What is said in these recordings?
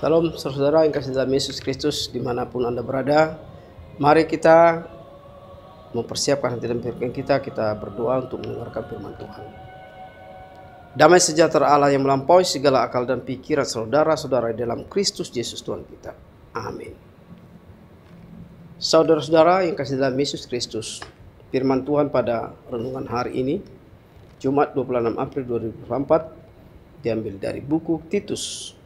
Salam saudara yang kasih dalam Yesus Kristus dimanapun Anda berada. Mari kita mempersiapkan hati dan pikiran kita berdoa untuk mendengarkan firman Tuhan. Damai sejahtera Allah yang melampaui segala akal dan pikiran saudara-saudara dalam Kristus Yesus Tuhan kita. Amin. Saudara-saudara yang kasih dalam Yesus Kristus, firman Tuhan pada renungan hari ini, Jumat 26 April 2024, diambil dari buku Titus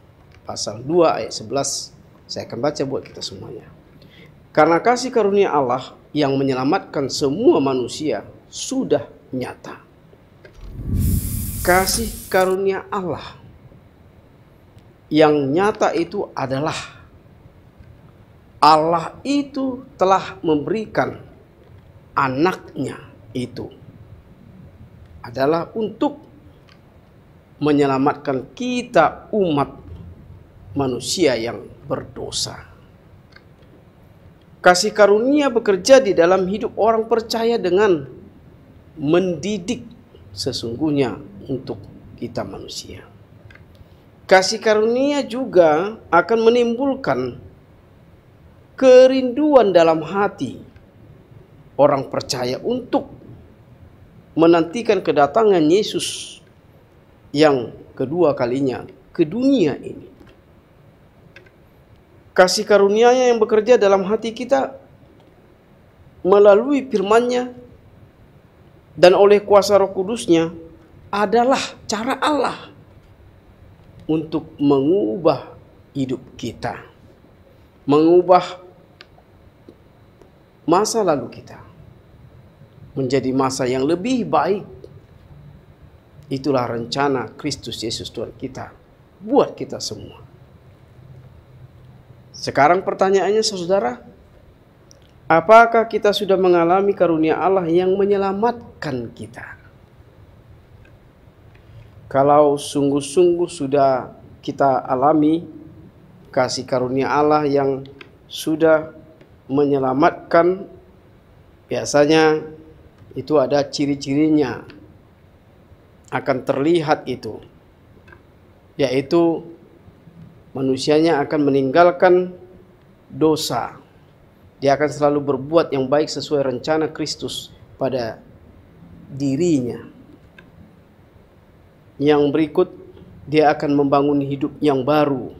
pasal 2 ayat 11. Saya akan baca buat kita semuanya. Karena kasih karunia Allah yang menyelamatkan semua manusia sudah nyata. Kasih karunia Allah yang nyata itu adalah Allah itu telah memberikan anaknya itu adalah untuk menyelamatkan kita umat manusia yang berdosa. Kasih karunia bekerja di dalam hidup orang percaya dengan mendidik sesungguhnya untuk kita manusia. Kasih karunia juga akan menimbulkan kerinduan dalam hati orang percaya untuk menantikan kedatangan Yesus yang kedua kalinya ke dunia ini. Kasih karunia-Nya yang bekerja dalam hati kita melalui firman-Nya dan oleh kuasa Roh Kudus-Nya adalah cara Allah untuk mengubah hidup kita, mengubah masa lalu kita menjadi masa yang lebih baik. Itulah rencana Kristus Yesus Tuhan kita buat kita semua. Sekarang pertanyaannya saudara, apakah kita sudah mengalami karunia Allah yang menyelamatkan kita? Kalau sungguh-sungguh sudah kita alami kasih karunia Allah yang sudah menyelamatkan, biasanya itu ada ciri-cirinya, akan terlihat itu, yaitu manusianya akan meninggalkan dosa. Dia akan selalu berbuat yang baik sesuai rencana Kristus pada dirinya. Yang berikut, dia akan membangun hidup yang baru,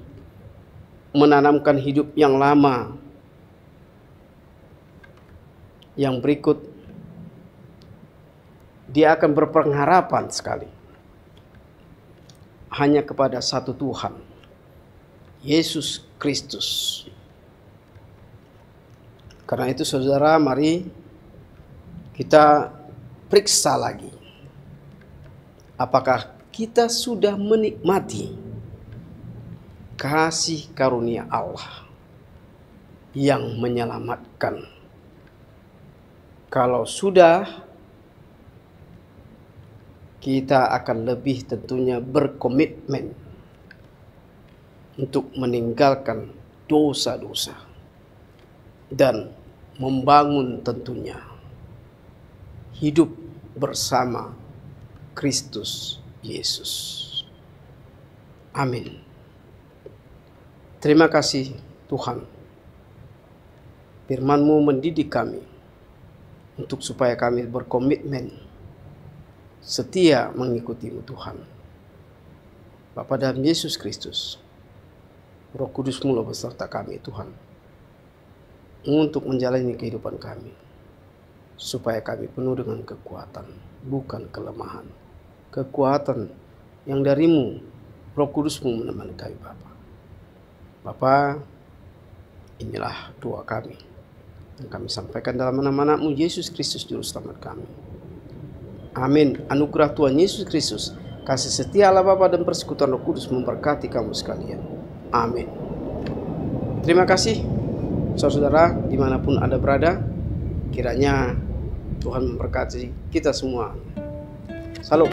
menanamkan hidup yang lama. Yang berikut, dia akan berpengharapan sekali hanya kepada satu Tuhan, Yesus Kristus. Karena itu saudara, mari kita periksa lagi, apakah kita sudah menikmati kasih karunia Allah yang menyelamatkan. Kalau sudah, kita akan lebih tentunya berkomitmen untuk meninggalkan dosa-dosa dan membangun tentunya hidup bersama Kristus Yesus. Amin. Terima kasih Tuhan. Firman-Mu mendidik kami untuk supaya kami berkomitmen setia mengikuti-Mu Tuhan. Bapa dalam Yesus Kristus, Roh Kudus-Mu beserta kami Tuhan, untuk menjalani kehidupan kami, supaya kami penuh dengan kekuatan, bukan kelemahan. Kekuatan yang dari-Mu, Roh Kudus-Mu menemani kami Bapa. Bapa, inilah doa kami yang kami sampaikan dalam nama anak-Mu Yesus Kristus Juru Selamat kami. Amin. Anugerah Tuhan Yesus Kristus, kasih setia Allah Bapa dan persekutuan Roh Kudus memberkati kamu sekalian. Amin. Terima kasih saudara dimanapun Anda berada. Kiranya Tuhan memberkati kita semua. Salam.